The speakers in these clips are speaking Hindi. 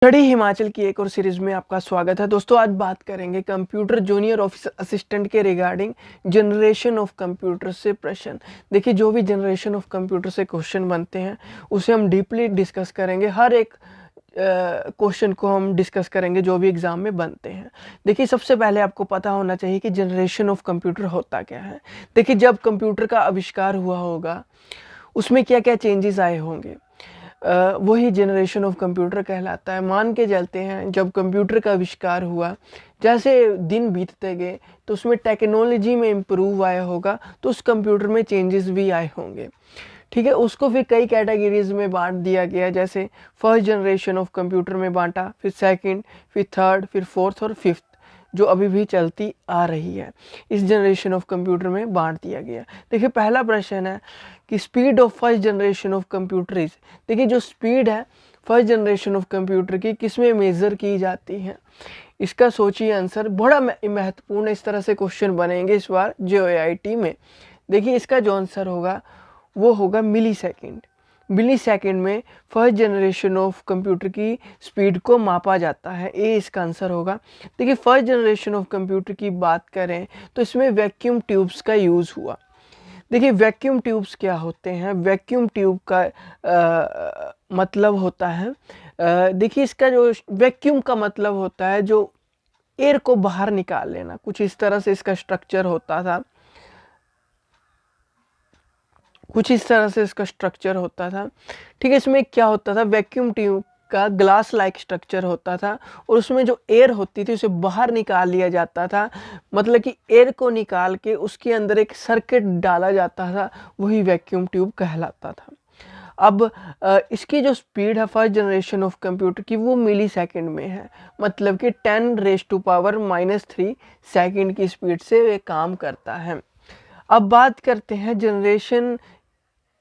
स्टडी हिमाचल की एक और सीरीज में आपका स्वागत है। दोस्तों, आज बात करेंगे कंप्यूटर जूनियर ऑफिस असिस्टेंट के रिगार्डिंग जनरेशन ऑफ कंप्यूटर से प्रश्न। देखिए, जो भी जनरेशन ऑफ कंप्यूटर से क्वेश्चन बनते हैं उसे हम डीपली डिस्कस करेंगे। हर एक क्वेश्चन को हम डिस्कस करेंगे जो भी एग्जाम में बनते हैं। देखिए, सबसे पहले आपको पता होना चाहिए कि जनरेशन ऑफ कंप्यूटर होता क्या है। देखिए, जब कंप्यूटर का आविष्कार हुआ होगा उसमें क्या क्या चेंजेस आए होंगे, वही जनरेशन ऑफ कंप्यूटर कहलाता है। मान के चलते हैं जब कंप्यूटर का आविष्कार हुआ, जैसे दिन बीतते गए तो उसमें टेक्नोलॉजी में इम्प्रूव आया होगा, तो उस कंप्यूटर में चेंजेस भी आए होंगे। ठीक है, उसको फिर कई कैटेगरीज में बांट दिया गया, जैसे फर्स्ट जनरेशन ऑफ कंप्यूटर में बांटा, फिर सेकंड, फिर थर्ड, फिर फोर्थ और फिफ्थ, जो अभी भी चलती आ रही है, इस जनरेशन ऑफ कंप्यूटर में बांट दिया गया। देखिए, पहला प्रश्न है कि speed of first generation of computer is. देखिए, जो स्पीड है फर्स्ट जनरेशन ऑफ कंप्यूटर की किसमें मेज़र की जाती है, इसका सोचिए आंसर। बड़ा महत्वपूर्ण इस तरह से क्वेश्चन बनेंगे इस बार JOIT में। देखिए, इसका जो आंसर होगा वो होगा मिली सेकेंड। मिली सेकेंड में फर्स्ट जनरेशन ऑफ कंप्यूटर की स्पीड को मापा जाता है, ये इसका आंसर होगा। देखिए, फर्स्ट जनरेशन ऑफ कंप्यूटर की बात करें तो इसमें वैक्यूम ट्यूब्स का यूज़ हुआ। देखिए, वैक्यूम ट्यूब्स क्या होते हैं। वैक्यूम ट्यूब का मतलब होता है, देखिए इसका जो वैक्यूम का मतलब होता है जो एयर को बाहर निकाल लेना, कुछ इस तरह से इसका स्ट्रक्चर होता था। ठीक है, इसमें क्या होता था, वैक्यूम ट्यूब का ग्लास लाइक स्ट्रक्चर होता था और उसमें जो एयर होती थी उसे बाहर निकाल लिया जाता था। मतलब कि एयर को निकाल के उसके अंदर एक सर्किट डाला जाता था, वही वैक्यूम ट्यूब कहलाता था। अब इसकी जो स्पीड है फर्स्ट जनरेशन ऑफ कंप्यूटर की, वो मिली सेकेंड में है। मतलब कि 10⁻³ सेकेंड की स्पीड से ये काम करता है। अब बात करते हैं जनरेशन,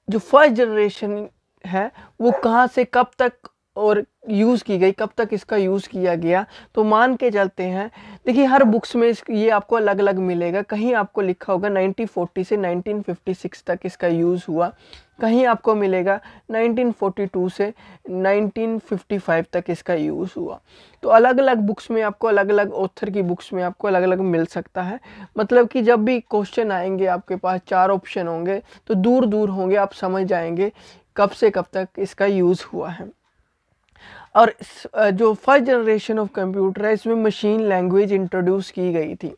जो फर्स्ट जनरेशन है वो कहाँ से कब तक और यूज़ की गई, कब तक इसका यूज़ किया गया। तो मान के चलते हैं, देखिए हर बुक्स में ये आपको अलग अलग मिलेगा। कहीं आपको लिखा होगा 1940 से 1956 तक इसका यूज़ हुआ, कहीं आपको मिलेगा 1942 से 1955 तक इसका यूज़ हुआ। तो अलग अलग बुक्स में आपको, अलग अलग ऑथर की बुक्स में आपको अलग अलग मिल सकता है। मतलब कि जब भी क्वेश्चन आएंगे आपके पास 4 ऑप्शन होंगे तो दूर दूर होंगे, आप समझ जाएंगे कब से कब तक इसका यूज़ हुआ है। और जो फर्स्ट जनरेशन ऑफ कंप्यूटर है इसमें मशीन लैंग्वेज इंट्रोड्यूस की गई थी।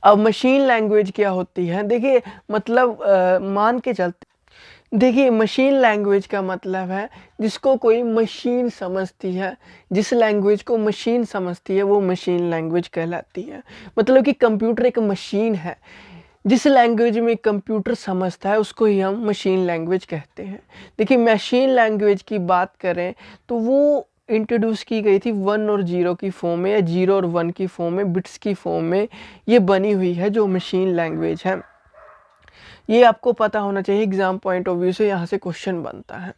अब मशीन लैंग्वेज क्या होती है, देखिए मतलब मान के चलते, देखिए मशीन लैंग्वेज का मतलब है जिसको कोई मशीन समझती है, जिस लैंग्वेज को मशीन समझती है वो मशीन लैंग्वेज कहलाती है। मतलब कि कंप्यूटर एक मशीन है, जिस लैंग्वेज में कंप्यूटर समझता है उसको ही हम मशीन लैंग्वेज कहते हैं। देखिए, मशीन लैंग्वेज की बात करें तो वो इंट्रोड्यूस की गई थी 1 और 0 की फॉर्म में, या 0 और 1 की फॉर्म में, बिट्स की फॉर्म में ये बनी हुई है जो मशीन लैंग्वेज है। ये आपको पता होना चाहिए, एग्जाम पॉइंट ऑफ व्यू से यहाँ से क्वेश्चन बनता है।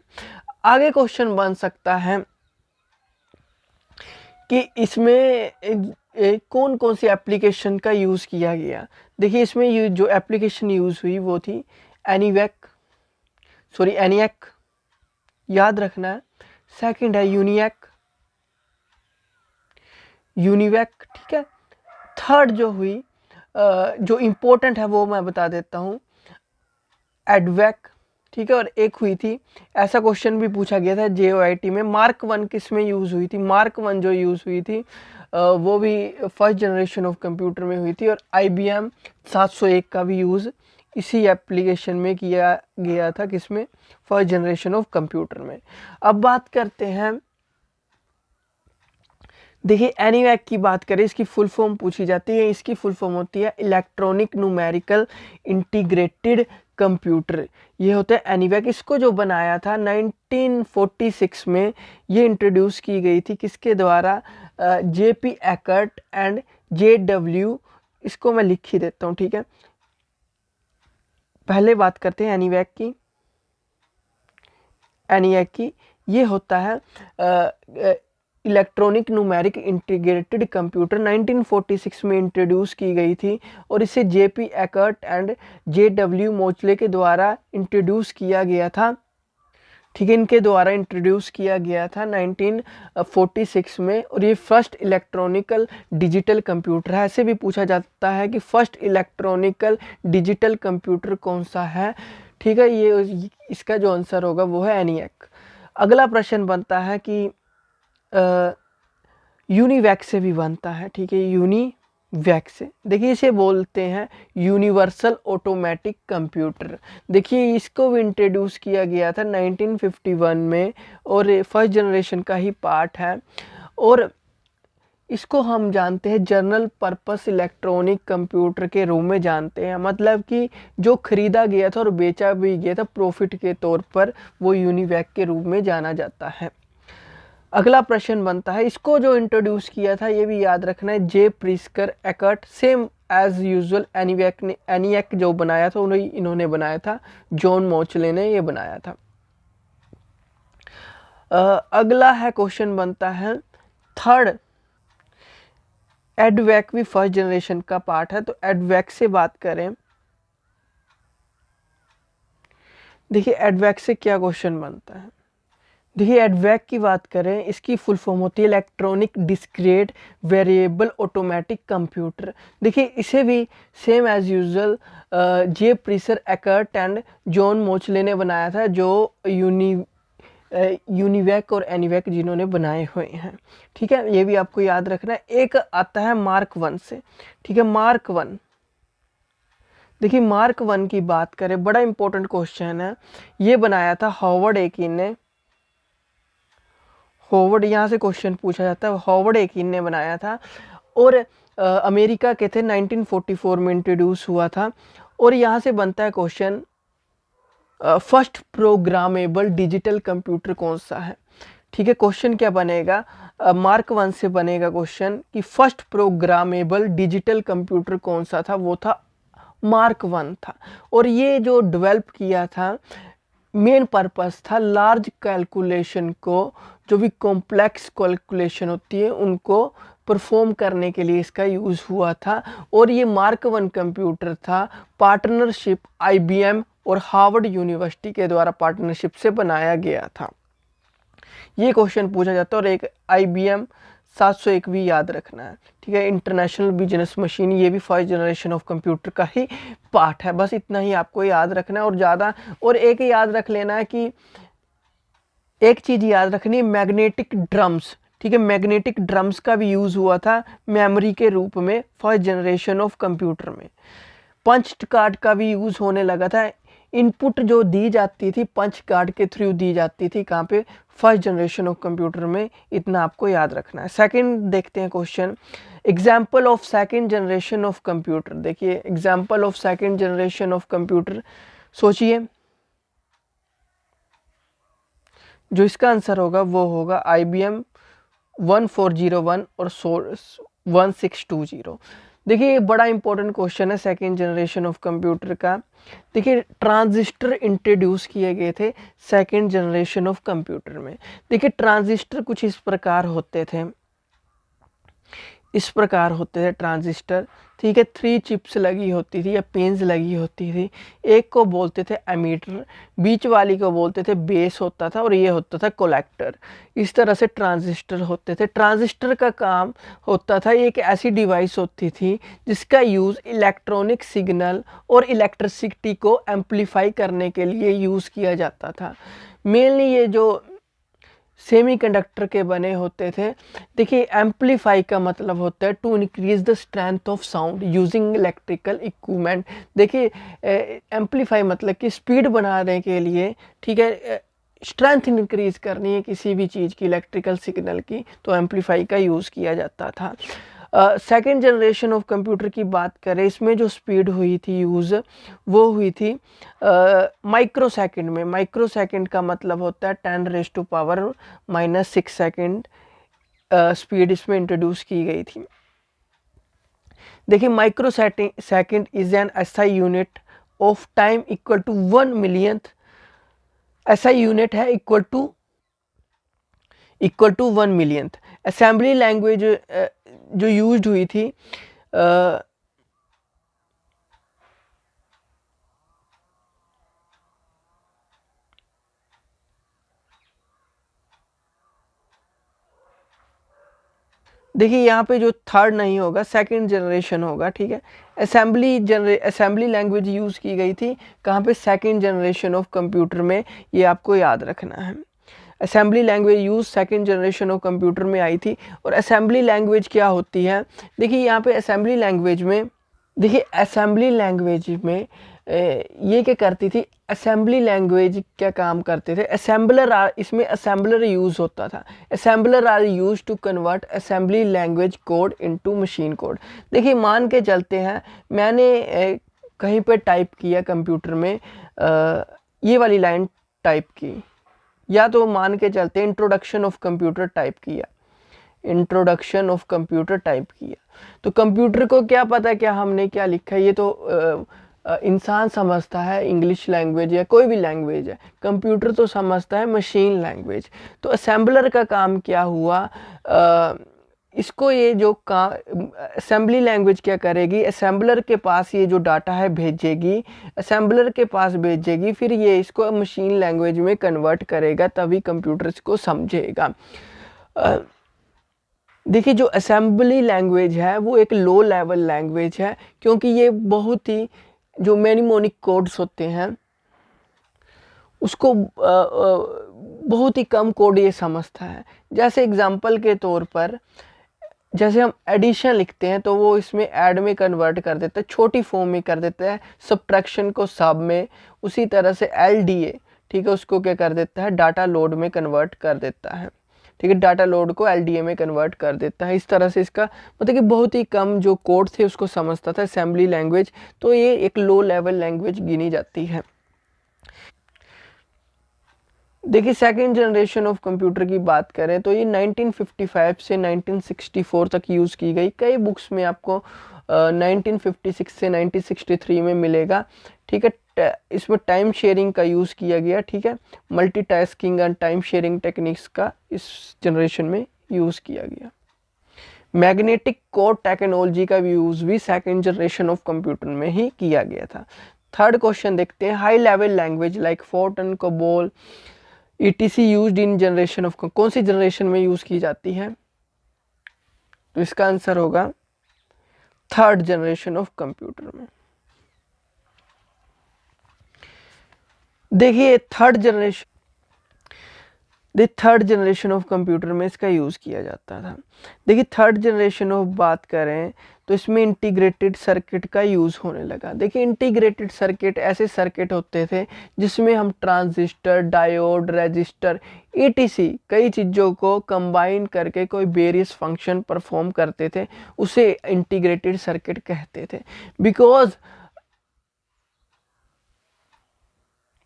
आगे क्वेश्चन बन सकता है कि इसमें कौन कौन सी एप्लीकेशन का यूज़ किया गया। देखिए, इसमें जो एप्लीकेशन यूज़ हुई वो थी एनियक, याद रखना है। सेकंड है यूनिवैक, ठीक है। थर्ड जो हुई, जो इम्पोर्टेंट है वो मैं बता देता हूँ, एडवैक, ठीक है। और एक हुई थी, ऐसा क्वेश्चन भी पूछा गया था JOIT में, मार्क 1 किस में यूज़ हुई थी। मार्क 1 जो यूज़ हुई थी वो भी फर्स्ट जनरेशन ऑफ कंप्यूटर में हुई थी। और IBM 701 का भी यूज़ इसी एप्लीकेशन में किया गया था, किसमें, फर्स्ट जनरेशन ऑफ कंप्यूटर में। अब बात करते हैं, देखिए एनीवैक की बात करें, इसकी फुल फॉर्म पूछी जाती है। इसकी फुल फॉर्म होती है इलेक्ट्रॉनिक न्यूमेरिकल इंटीग्रेटेड कंप्यूटर, ये होता है एनीवैक। इसको जो बनाया था 1946 में, ये इंट्रोड्यूस की गई थी किसके द्वारा, JP एकर्ट एंड JW। इसको मैं लिख ही देता हूँ, ठीक है। पहले बात करते हैं एनीवैक की। ये होता है इलेक्ट्रॉनिक न्यूमेरिक इंटीग्रेटेड कंप्यूटर, 1946 में इंट्रोड्यूस की गई थी और इसे JP एकर्ट एंड JW मोचले के द्वारा इंट्रोड्यूस किया गया था। ठीक है, इनके द्वारा इंट्रोड्यूस किया गया था 1946 में, और ये फर्स्ट इलेक्ट्रॉनिकल डिजिटल कंप्यूटर है। ऐसे भी पूछा जाता है कि फर्स्ट इलेक्ट्रॉनिकल डिजिटल कंप्यूटर कौन सा है। ठीक है, ये इसका जो आंसर होगा वो है ENIAC। अगला प्रश्न बनता है कि यूनिवैक से भी बनता है। ठीक है, यूनिवैक से, देखिए इसे बोलते हैं यूनिवर्सल ऑटोमेटिक कंप्यूटर। देखिए इसको भी इंट्रोड्यूस किया गया था 1951 में, और फर्स्ट जनरेशन का ही पार्ट है, और इसको हम जानते हैं जनरल पर्पस इलेक्ट्रॉनिक कंप्यूटर के रूप में जानते हैं। मतलब कि जो खरीदा गया था और बेचा भी गया था प्रॉफिट के तौर पर, वो यूनिवैक के रूप में जाना जाता है। अगला प्रश्न बनता है, इसको जो इंट्रोड्यूस किया था ये भी याद रखना है, J Presper Eckert, same as usual ENIAC जो बनाया था उन्हें इन्होंने बनाया था, जॉन मोचले ने ये बनाया था। अगला है क्वेश्चन बनता है थर्ड, एडवैक भी फर्स्ट जनरेशन का पार्ट है, तो एडवैक से बात करें। देखिए एडवैक से क्या क्वेश्चन बनता है। देखिए एडवैक की बात करें, इसकी फुल फॉर्म होती है electronic discrete variable automatic computer. देखिए इसे भी same as usual J Presper Eckert and John Mauchly ने बनाया था, जो यूनिवैक और ENIAC जिन्होंने बनाए हुए हैं। ठीक है, ये भी आपको याद रखना है। एक आता है मार्क 1 से। ठीक है, मार्क 1, देखिए मार्क 1 की बात करें, बड़ा इंपॉर्टेंट क्वेश्चन है। ये बनाया था हॉवर्ड एकिन ने। हॉवर्ड, यहाँ से क्वेश्चन पूछा जाता है, हॉवर्ड एकिन ने बनाया था, और अमेरिका के थे, 1944 में इंट्रोड्यूस हुआ था। और यहाँ से बनता है question, first programmable digital computer कौन सा है। ठीक है, क्वेश्चन क्या बनेगा, मार्क 1 से बनेगा क्वेश्चन कि फर्स्ट प्रोग्रामेबल डिजिटल कंप्यूटर कौन सा था, वो था मार्क 1 था। और ये जो डेवलप किया था, मेन पर्पस था लार्ज कैलकुलेशन को, जो भी कॉम्प्लेक्स कैलकुलेशन होती है उनको परफॉर्म करने के लिए इसका यूज़ हुआ था। और ये मार्क 1 कंप्यूटर था पार्टनरशिप IBM और हार्वर्ड यूनिवर्सिटी के द्वारा पार्टनरशिप से बनाया गया था। ये क्वेश्चन पूछा जाता है, और एक IBM 701 भी याद रखना है। ठीक है, इंटरनेशनल बिजनेस मशीन, ये भी फर्स्ट जनरेशन ऑफ कंप्यूटर का ही पार्ट है। बस इतना ही आपको याद रखना है, और ज़्यादा, और एक याद रख लेना है कि एक चीज़ याद रखनी है, मैग्नेटिक ड्रम्स। ठीक है, मैग्नेटिक ड्रम्स का भी यूज़ हुआ था मेमोरी के रूप में फर्स्ट जनरेशन ऑफ कंप्यूटर में। पंच कार्ड का भी यूज़ होने लगा था। इनपुट जो दी जाती थी पंच कार्ड के थ्रू दी जाती थी, कहाँ पे, फर्स्ट जनरेशन ऑफ कंप्यूटर में। इतना आपको याद रखना है। सेकंड देखते हैं question, example of second generation of computer. देखिए example of second generation of computer, सोचिए, जो इसका आंसर होगा वो होगा IBM 1401 और 1620। देखिए ये बड़ा इंपॉर्टेंट क्वेश्चन है सेकेंड जनरेशन ऑफ कंप्यूटर का। देखिए ट्रांजिस्टर इंट्रोड्यूस किए गए थे सेकेंड जनरेशन ऑफ कंप्यूटर में। देखिए ट्रांजिस्टर कुछ इस प्रकार होते थे, इस प्रकार होते थे ट्रांजिस्टर। ठीक है, 3 चिप्स लगी होती थी या पिन्स लगी होती थी। एक को बोलते थे एमीटर, बीच वाली को बोलते थे बेस होता था, और ये होता था कलेक्टर। इस तरह से ट्रांजिस्टर होते थे। ट्रांजिस्टर का काम होता था, एक ऐसी डिवाइस होती थी जिसका यूज़ इलेक्ट्रॉनिक सिग्नल और इलेक्ट्रिसिटी को एम्पलीफाई करने के लिए यूज़ किया जाता था। मेनली ये जो सेमीकंडक्टर के बने होते थे। देखिए एम्पलीफाई का मतलब होता है to increase the strength of sound using electrical equipment. देखिए एम्पलीफाई मतलब कि स्पीड बढ़ाने के लिए, ठीक है, स्ट्रेंथ इंक्रीज करनी है किसी भी चीज़ की, इलेक्ट्रिकल सिग्नल की, तो एम्पलीफाई का यूज़ किया जाता था। सेकेंड जनरेशन ऑफ कंप्यूटर की बात करें, इसमें जो स्पीड हुई थी यूज़, वो हुई थी माइक्रो सेकेंड में। माइक्रो सेकेंड का मतलब होता है 10⁻⁻⁶ सेकेंड स्पीड इसमें इंट्रोड्यूस की गई थी। देखिए microsecond is an SI unit of time equal to 1 millionth. SI unit है equal to 1 millionth. Assembly language जो यूज्ड हुई थी, देखिए यहाँ पे जो थर्ड नहीं होगा, सेकंड जनरेशन होगा, ठीक है। असेंबली लैंग्वेज यूज़ की गई थी कहाँ पे, सेकंड जनरेशन ऑफ कंप्यूटर में, ये आपको याद रखना है। Assembly language use second generation of computer में आई थी। और असेंबली लैंग्वेज क्या होती है, देखिए यहाँ पे असेंबली लैंग्वेज में, देखिए असेंबली लैंग्वेज में ये क्या करती थी, असेंबली लैंग्वेज क्या काम करते थे, इसमें असेंबलर यूज़ होता था। Assembler are use to convert assembly language code into machine code. देखिए मान के चलते हैं मैंने कहीं पे टाइप किया कंप्यूटर में, ये वाली लाइन टाइप की, या तो मान के चलते इंट्रोडक्शन ऑफ कंप्यूटर टाइप किया, इंट्रोडक्शन ऑफ कंप्यूटर टाइप किया, तो कंप्यूटर को क्या पता क्या हमने क्या लिखा है, ये तो इंसान समझता है इंग्लिश लैंग्वेज या कोई भी लैंग्वेज है, कंप्यूटर तो समझता है मशीन लैंग्वेज। तो असेंबलर का काम क्या हुआ, इसको ये जो असेंबली लैंग्वेज क्या करेगी, असेंबलर के पास ये जो डाटा है भेजेगी, असेंबलर के पास भेजेगी, फिर ये इसको मशीन लैंग्वेज में कन्वर्ट करेगा, तभी कंप्यूटर इसको समझेगा। देखिए जो असेंबली लैंग्वेज है वो एक लो लेवल लैंग्वेज है, क्योंकि ये बहुत ही जो मेनिमोनिक कोड्स होते हैं उसको बहुत ही कम कोड ये समझता है। जैसे एग्जांपल के तौर पर, जैसे हम एडिशन लिखते हैं तो वो इसमें ऐड में कन्वर्ट कर देता है, छोटी फॉर्म में कर देता है, सब्ट्रैक्शन को सब में, उसी तरह से LDA, ठीक है, उसको क्या कर देता है, डाटा लोड में कन्वर्ट कर देता है, ठीक है, डाटा लोड को LDA में कन्वर्ट कर देता है। इस तरह से इसका मतलब कि बहुत ही कम जो कोड थे उसको समझता था असेंबली लैंग्वेज, तो ये एक लो लेवल लैंग्वेज गिनी जाती है। देखिए सेकेंड जनरेशन ऑफ कंप्यूटर की बात करें तो ये 1955 से 1964 तक यूज़ की गई। कई बुक्स में आपको 1956 से 1963 में मिलेगा, ठीक है। इसमें टाइम शेयरिंग का यूज़ किया गया, ठीक है, multitasking and time sharing techniques का इस जनरेशन में यूज़ किया गया। मैग्नेटिक कोड टेक्नोलॉजी का यूज़ भी सेकेंड जनरेशन ऑफ कंप्यूटर में ही किया गया था। थर्ड क्वेश्चन देखते हैं, high level language like Fortran, COBOL, ETC used in generation of, कौन सी जनरेशन में यूज की जाती है, तो इसका आंसर होगा थर्ड जनरेशन ऑफ कंप्यूटर में। देखिए थर्ड जनरेशन ऑफ कंप्यूटर में इसका यूज़ किया जाता था। देखिए थर्ड जनरेशन ऑफ बात करें तो इसमें इंटीग्रेटेड सर्किट का यूज़ होने लगा। देखिए इंटीग्रेटेड सर्किट ऐसे सर्किट होते थे जिसमें हम ट्रांजिस्टर, डायोड, रेजिस्टर, ETC कई चीज़ों को कंबाइन करके कोई वेरियस फंक्शन परफॉर्म करते थे, उसे इंटीग्रेटेड सर्किट कहते थे।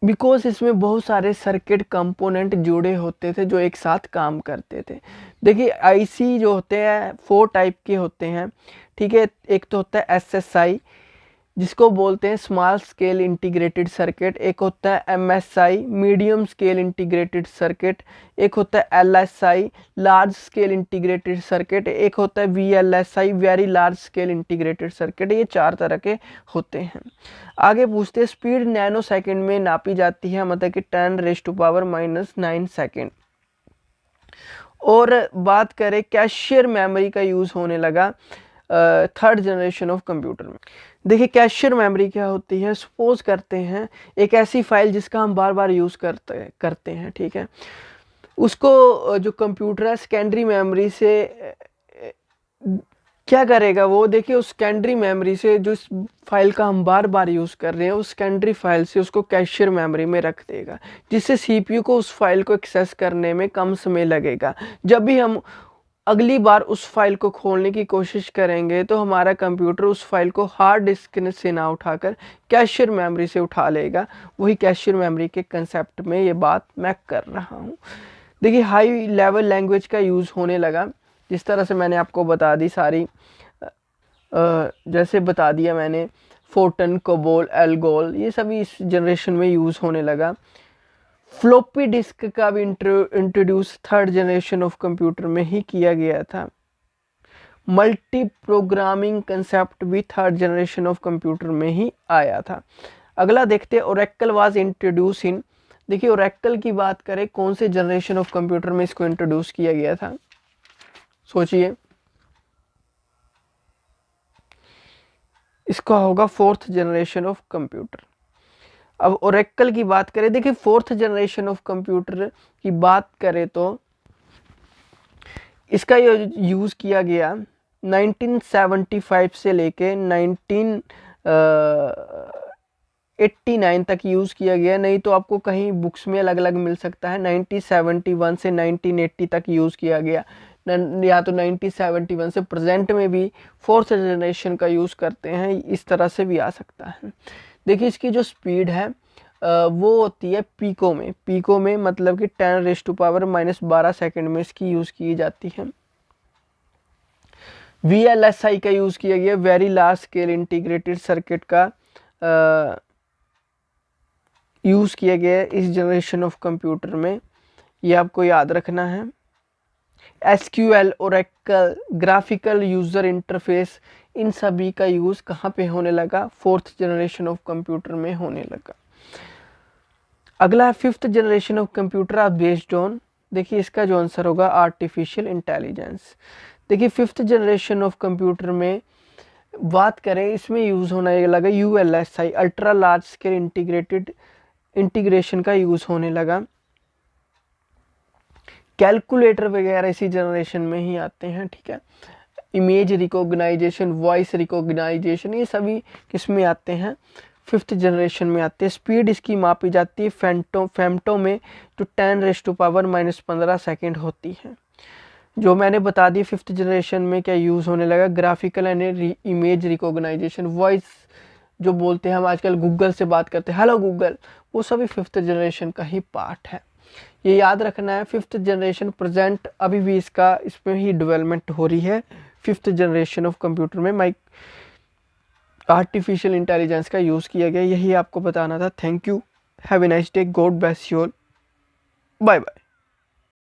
बिकॉज इसमें बहुत सारे सर्किट कंपोनेंट जुड़े होते थे जो एक साथ काम करते थे। देखिए IC जो होते हैं 4 टाइप के होते हैं, ठीक है। एक तो होता है SSI जिसको बोलते हैं स्मॉल स्केल इंटीग्रेटेड सर्किट, एक होता है MSI medium scale integrated circuit, एक होता है LSI large scale integrated circuit, एक होता है VLSI very large scale integrated circuit. ये 4 तरह के होते हैं। आगे पूछते हैं, स्पीड नैनो सेकेंड में नापी जाती है, मतलब कि 10⁻⁻⁹ सेकेंड। और बात करें कैशियर मेमोरी का यूज़ होने लगा थर्ड जनरेशन ऑफ कंप्यूटर में। देखिए कैशियर मेमोरी क्या होती है, सपोज करते हैं एक ऐसी फाइल जिसका हम बार बार यूज़ करते हैं, ठीक है, उसको जो कंप्यूटर है सेकेंडरी मेमोरी से क्या करेगा वो, देखिए उस सेकेंडरी मेमोरी से जो इस फाइल का हम बार बार यूज़ कर रहे हैं उस सेकेंडरी फाइल से उसको कैशियर मेमोरी में रख देगा, जिससे CPU को उस फाइल को एक्सेस करने में कम समय लगेगा। जब भी हम अगली बार उस फाइल को खोलने की कोशिश करेंगे तो हमारा कंप्यूटर उस फाइल को हार्ड डिस्क से ना उठाकर कैशियर मेमोरी से उठा लेगा। वही कैशियर मेमोरी के कंसेप्ट में ये बात मैं कर रहा हूँ। देखिए हाई लेवल लैंग्वेज का यूज़ होने लगा, जिस तरह से मैंने आपको बता दी सारी, जैसे बता दिया मैंने, फोर्टन, कोबोल, एल्गोल, ये सभी इस जनरेशन में यूज़ होने लगा। फ्लॉपी डिस्क का भी introduce third generation of computer में ही किया गया था। मल्टी प्रोग्रामिंग कंसेप्ट भी थर्ड जनरेशन ऑफ कंप्यूटर में ही आया था। अगला देखते हैं, ओरेकल वाज इंट्रोड्यूस इन, देखिए ओरेकल की बात करें कौन से जनरेशन ऑफ कंप्यूटर में इसको इंट्रोड्यूस किया गया था, सोचिए। इसका होगा फोर्थ जनरेशन ऑफ कंप्यूटर। अब ओरेकल की बात करें, देखिए फोर्थ जनरेशन ऑफ कंप्यूटर की बात करें तो इसका यूज़ किया गया 1975 से लेके 1989 तक यूज़ किया गया, नहीं तो आपको कहीं बुक्स में अलग अलग मिल सकता है। 1971 से 1980 तक यूज़ किया गया, या तो 1971 से प्रेजेंट में भी फोर्थ जनरेशन का यूज़ करते हैं, इस तरह से भी आ सकता है। देखिए इसकी जो स्पीड है वो होती है पीको में। पीको में मतलब कि 10⁻⁻12 सेकंड में इसकी यूज़ की जाती है। VLSI का यूज़ किया गया, very large scale integrated circuit का यूज़ किया गया इस जनरेशन ऑफ कंप्यूटर में, ये आपको याद रखना है। SQL, Oracle, graphical user interface, इन सभी का यूज़ कहाँ पे होने लगा? फोर्थ जनरेशन ऑफ कंप्यूटर में होने लगा। अगला है fifth generation of computer are based on, देखिए इसका जो आंसर होगा आर्टिफिशियल इंटेलिजेंस। देखिए फिफ्थ जनरेशन ऑफ कंप्यूटर में बात करें, इसमें यूज़ होने लगा ULSI, ultra large scale integration का यूज़ होने लगा। कैलकुलेटर वगैरह इसी जनरेशन में ही आते हैं, ठीक है। इमेज रिकॉग्नाइजेशन, वॉइस रिकॉग्नाइजेशन, ये सभी किस में आते हैं? फिफ्थ जनरेशन में आते हैं। स्पीड इसकी मापी जाती है फेम्टो में, जो 10⁻⁻15 सेकेंड होती है। जो मैंने बता दी फिफ्थ जनरेशन में क्या यूज़ होने लगा, graphical and image recognisation, voice जो बोलते हैं हम आजकल गूगल से बात करते हैं, हेलो गूगल, वो सभी फिफ्थ जनरेशन का ही पार्ट है। ये याद रखना है। फिफ्थ जनरेशन प्रेजेंट अभी भी इसमें ही डेवलपमेंट हो रही है। फिफ्थ जनरेशन ऑफ कंप्यूटर में आर्टिफिशियल इंटेलिजेंस का यूज़ किया गया, यही आपको बताना था। Thank you, have a nice day, God bless you all, bye bye.